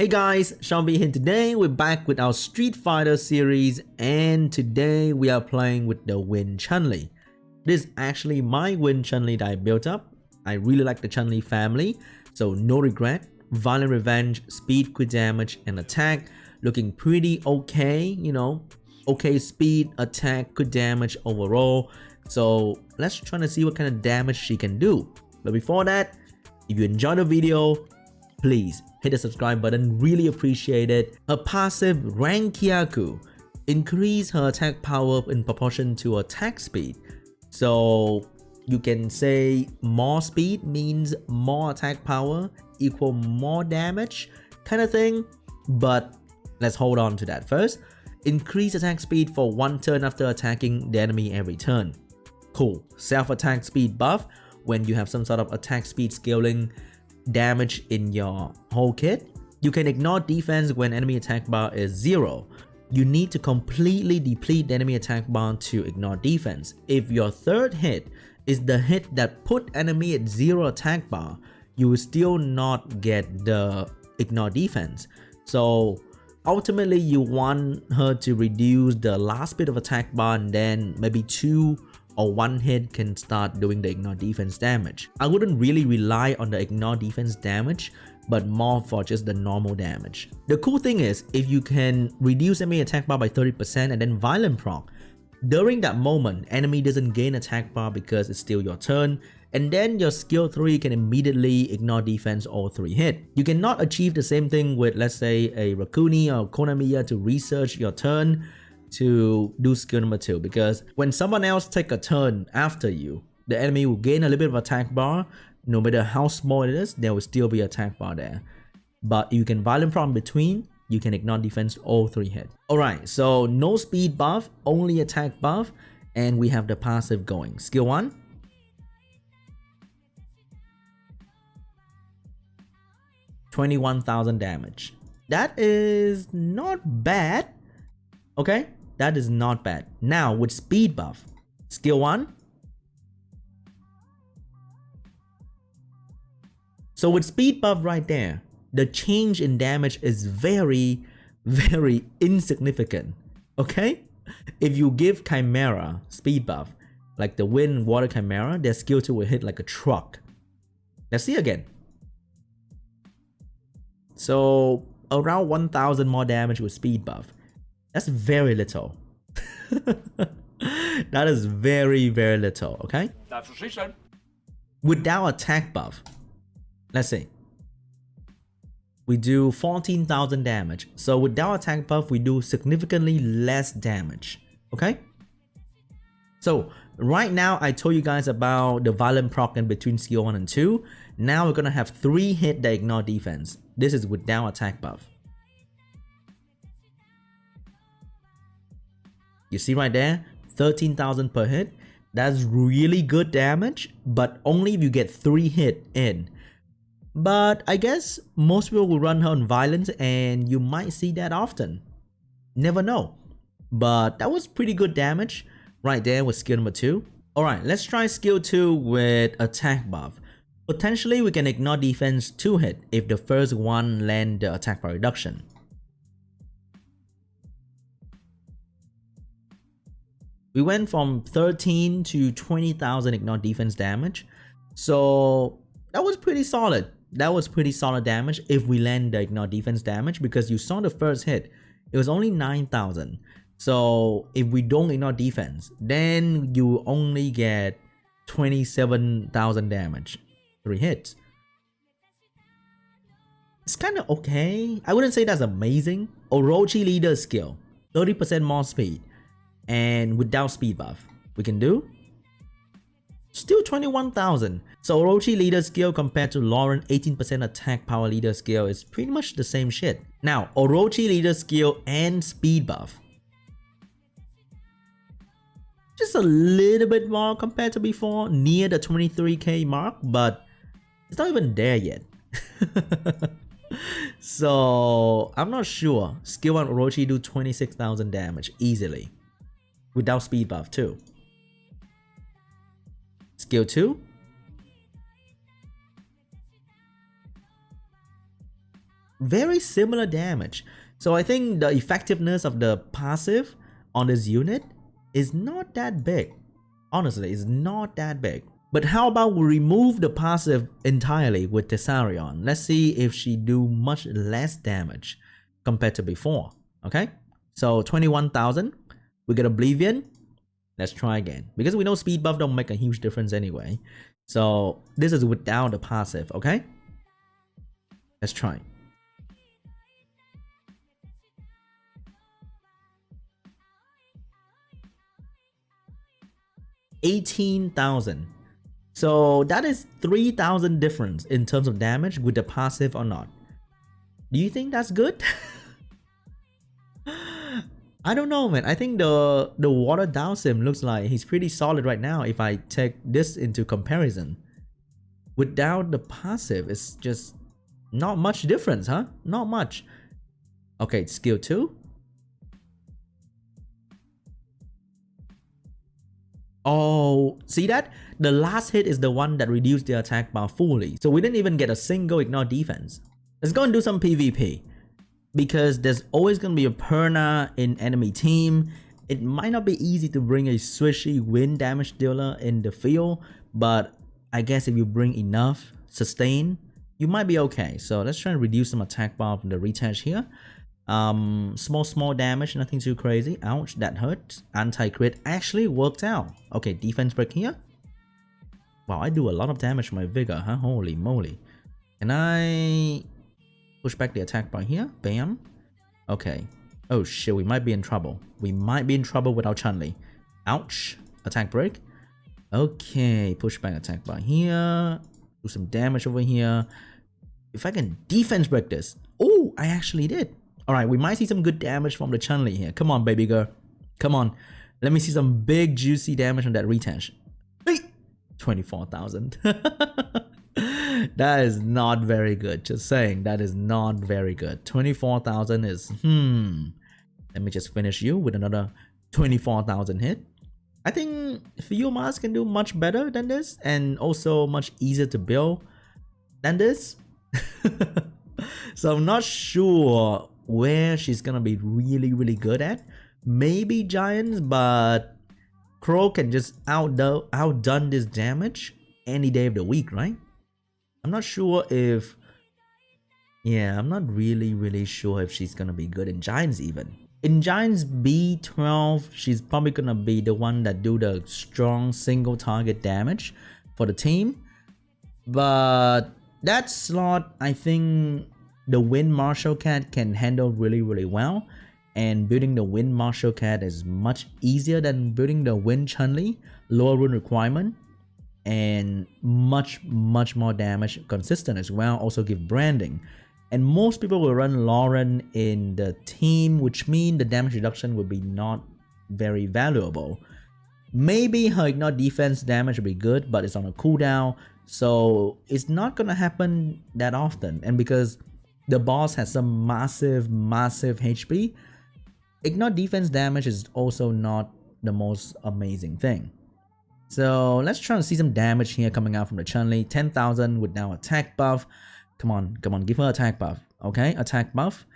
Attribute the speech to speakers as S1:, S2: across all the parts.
S1: Hey guys, SeanB here. Today we're back with our Street Fighter series, and today we are playing with the Win Chun-Li. This is actually my Win Chun-Li that I built up. I really like the Chun-Li family, so no regret. Violent Revenge, Speed, Quick Damage, and Attack looking pretty okay, you know. Okay speed, attack, quick damage overall. So let's try to see what kind of damage she can do. But before that, if you enjoyed the video, please hit the subscribe button, really appreciate it. A passive Rankyaku increase her attack power in proportion to attack speed. So you can say more speed means more attack power equal more damage kind of thing. But let's hold on to that first. Increase attack speed for 1 turn after attacking the enemy every turn. Cool. Self-attack speed buff when you have some sort of attack speed scaling damage in your whole kit. You can ignore defense when enemy attack bar is 0. You need to completely deplete the enemy attack bar to ignore defense. If your third hit is the hit that put enemy at 0 attack bar, you will still not get the ignore defense. So ultimately you want her to reduce the last bit of attack bar, and then maybe 2 or 1 hit can start doing the ignore defense damage. I wouldn't really rely on the ignore defense damage, but more for just the normal damage. The cool thing is, if you can reduce enemy attack bar by 30% and then violent proc, during that moment enemy doesn't gain attack bar because it's still your turn, and then your skill 3 can immediately ignore defense all 3 hit. You cannot achieve the same thing with, let's say, a Rakuni or Konamiya to research your turn to do skill number 2, because when someone else take a turn after you, the enemy will gain a little bit of attack bar. No matter how small it is, there will still be attack bar there. But you can violent proc in between, you can ignore defense all 3 hit. Alright, so no speed buff, only attack buff, and we have the passive going. Skill 1. $21,000 damage. That is not bad. Okay, that is not bad. Now with speed buff, skill 1. So with speed buff right there, the change in damage is very insignificant. Okay, if you give Chimera speed buff, like the Wind Water Chimera, their skill 2 will hit like a truck. Let's see again. So around 1,000 more damage with speed buff. That's very little. That is very little, okay?
S2: That's what she said.
S1: Without attack buff, let's see. We do 14,000 damage. So without attack buff, we do significantly less damage, okay? So right now, I told you guys about the violent proc in between skill 1 and 2. Now we're gonna have 3 hit that ignore defense. This is without attack buff. You see right there, 13,000 per hit. That's really good damage, but only if you get 3 hit in. But I guess most people will run her on violence, and you might see that often. Never know. But that was pretty good damage right there with skill number 2. Alright, let's try skill 2 with attack buff. Potentially we can ignore defense 2 hit if the first one land the attack bar reduction. We went from 13 to 20,000 ignore defense damage. So that was pretty solid. That was pretty solid damage if we land the ignore defense damage, because you saw the first hit, it was only 9,000. So if we don't ignore defense, then you only get 27,000 damage. 3 hits. It's kind of okay. I wouldn't say that's amazing. Orochi leader skill, 30% more speed, and without speed buff, we can do still 21,000. So Orochi leader skill compared to Lauren 18% attack power leader skill is pretty much the same shit. Now Orochi leader skill and speed buff, just a little bit more compared to before, near the 23k mark, but it's not even there yet. So I'm not sure. Skill 1 Orochi do 26,000 damage easily without speed buff too. Skill 2, very similar damage. So I think the effectiveness of the passive on this unit is not that big. Honestly, it's not that big. But how about we remove the passive entirely with Tessarion? Let's see if she do much less damage compared to before. Okay, so 21,000, we get Oblivion. Let's try again. Because we know speed buff don't make a huge difference anyway. So this is without the passive, okay? Let's try. 18,000. So that is 3,000 difference in terms of damage with the passive or not. Do you think that's good? I don't know, man. I think the water down sim looks like he's pretty solid right now if I take this into comparison. Without the passive, it's just not much difference, huh? Not much. Okay, skill 2. Oh, see that? The last hit is the one that reduced the attack bar fully. So we didn't even get a single ignore defense. Let's go and do some PvP. Because there's always going to be a Perna in enemy team. It might not be easy to bring a swishy wind damage dealer in the field. But I guess if you bring enough sustain, you might be okay. So let's try and reduce some attack bar from the retouch here. Small damage, nothing too crazy. Ouch, that hurt. Anti-crit actually worked out. Okay, defense break here. Wow, I do a lot of damage to my vigor, huh? Holy moly. Can I push back the attack bar here? Bam. Okay. Oh shit, we might be in trouble. We might be in trouble without Chun-Li. Ouch. Attack break. Okay, push back attack bar here. Do some damage over here. If I can defense break this. Oh, I actually did. Alright, we might see some good damage from the Chun-Li here. Come on, baby girl. Come on. Let me see some big juicy damage on that retention. 24,000. That is not very good. Just saying, that is not very good. 24,000 is, Let me just finish you with another 24,000 hit. I think Field Mask can do much better than this and also much easier to build than this. So I'm not sure where she's gonna be really good at. Maybe Giants, but Crow can just outdone this damage any day of the week, right? I'm not sure if... Yeah, I'm not really sure if she's gonna be good in Giants even. In Giants B12, she's probably gonna be the one that do the strong single target damage for the team. But that slot, I think the Wind Martial Cat can handle really well. And building the Wind Martial Cat is much easier than building the Wind Chun-Li. Lower rune requirement. And much more damage, consistent as well, also give branding. And most people will run Lauren in the team, which means the damage reduction will be not very valuable. Maybe her ignore defense damage will be good, but it's on a cooldown, so it's not gonna happen that often. And because the boss has some massive HP, ignore defense damage is also not the most amazing thing. So let's try to see some damage here coming out from the Chun-Li. 10,000 with now attack buff. Come on, give her attack buff. Okay, attack buff.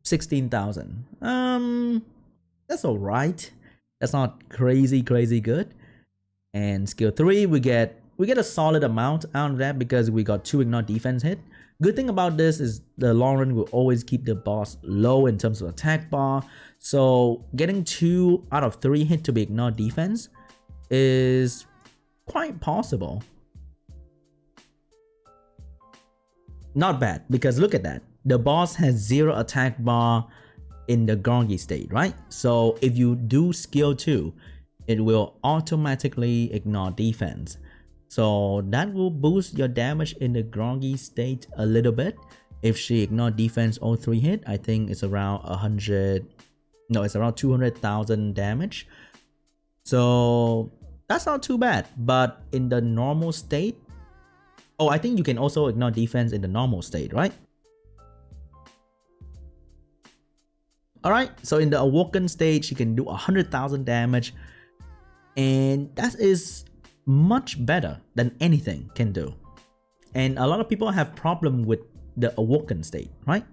S1: 16,000. That's alright. That's not crazy good. And skill 3, we get a solid amount out of that because we got 2 ignore defense hit. Good thing about this is the long run will always keep the boss low in terms of attack bar. So getting 2 out of 3 hit to be ignore defense is quite possible. Not bad, because look at that. The boss has 0 attack bar in the groggy state, right? So if you do skill 2, it will automatically ignore defense. So that will boost your damage in the groggy state a little bit. If she ignore defense all 3 hit, I think it's around 200,000 damage. So that's not too bad. But in the normal state, oh, I think you can also ignore defense in the normal state, right? Alright, so in the awoken stage, you can do 100,000 damage. And that is much better than anything can do. And a lot of people have problem with the awoken state, right?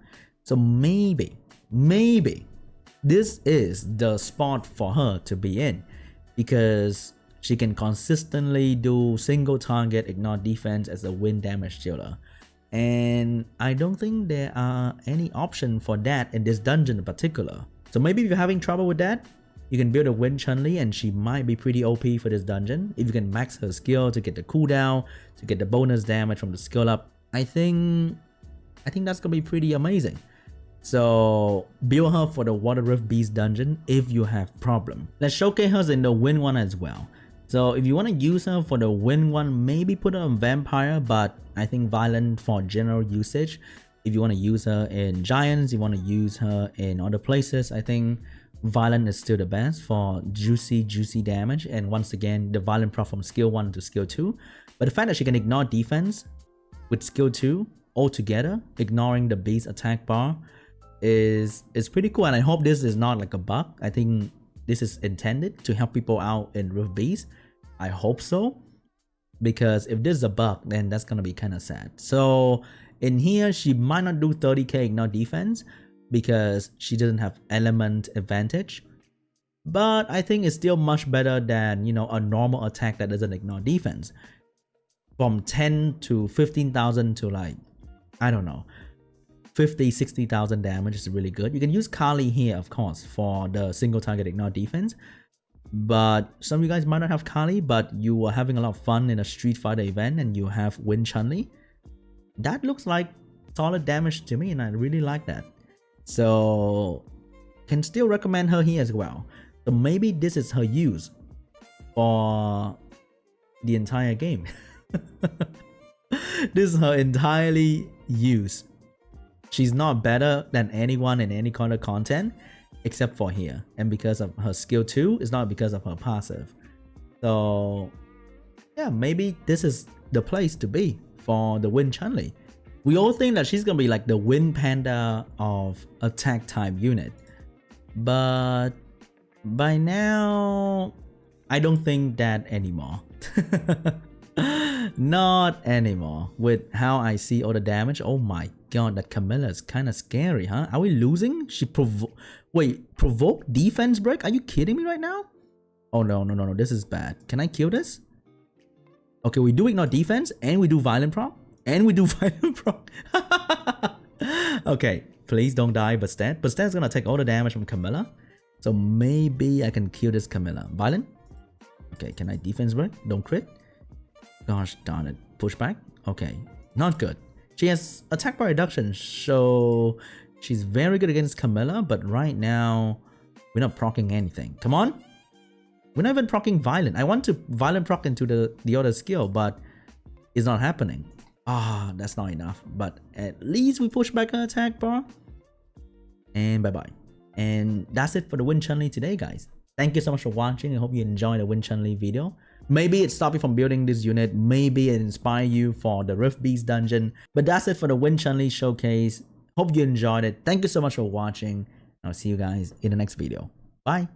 S1: So maybe this is the spot for her to be in, because she can consistently do single target ignore defense as a wind damage dealer. And I don't think there are any option for that in this dungeon in particular. So maybe if you're having trouble with that, you can build a Wind Chun-Li and she might be pretty OP for this dungeon. If you can max her skill to get the cooldown, to get the bonus damage from the skill up, I think that's gonna be pretty amazing. So build her for the Water Rift Beast dungeon if you have problem. Let's showcase her in the Wind one as well. So if you want to use her for the Wind one, maybe put her on Vampire, but I think Violent for general usage. If you want to use her in Giants, you want to use her in other places, I think Violent is still the best for juicy damage. And once again, the Violent proc from skill 1 to skill 2. But the fact that she can ignore defense with skill 2 altogether, ignoring the beast attack bar, is pretty cool. And I hope this is not like a bug. I think this is intended to help people out in Rift Beast. I hope so, because if this is a bug, then that's gonna be kind of sad. So in here, she might not do 30k ignore defense because she doesn't have element advantage, but I think it's still much better than, you know, a normal attack that doesn't ignore defense. From 10 to 15,000 to, like, I don't know, 50-60,000 damage is really good. You can use Kali here, of course, for the single target ignore defense, but some of you guys might not have Kali, but you are having a lot of fun in a Street Fighter event and you have Wind Chun-Li. That looks like solid damage to me, and I really like that. So can still recommend her here as well. So maybe this is her use for the entire game. This is her entirely use. She's not better than anyone in any kind of content except for here, and because of her skill 2, it's not because of her passive. So yeah, maybe this is the place to be for the Wind Chun-Li. We all think that she's gonna be like the Wind Panda of attack type unit, but by now I don't think that anymore. Not anymore. With how I see all the damage, oh my god, that Camilla is kind of scary, huh? Are we losing? She provoke defense break? Are you kidding me right now? Oh no, this is bad. Can I kill this? Okay, we do ignore defense and we do violent proc. And we do violent proc. Okay, please don't die, Bastet. Bastet's gonna take all the damage from Camilla. So maybe I can kill this Camilla. Violent? Okay, can I defense break? Don't crit? Gosh darn it. Pushback? Okay, not good. She has attack bar reduction, so she's very good against Camilla, but right now we're not proccing anything. Come on? We're not even proccing violent. I want to violent proc into the other skill, but it's not happening. Ah, that's not enough, but at least we push back her attack bar. And bye-bye. And that's it for the Wind Chun-Li today, guys. Thank you so much for watching. I hope you enjoyed the Wind Chun-Li video. Maybe it stopped you from building this unit. Maybe it inspired you for the Rift Beast dungeon. But that's it for the Wind Chun-Li showcase. Hope you enjoyed it. Thank you so much for watching. I'll see you guys in the next video. Bye.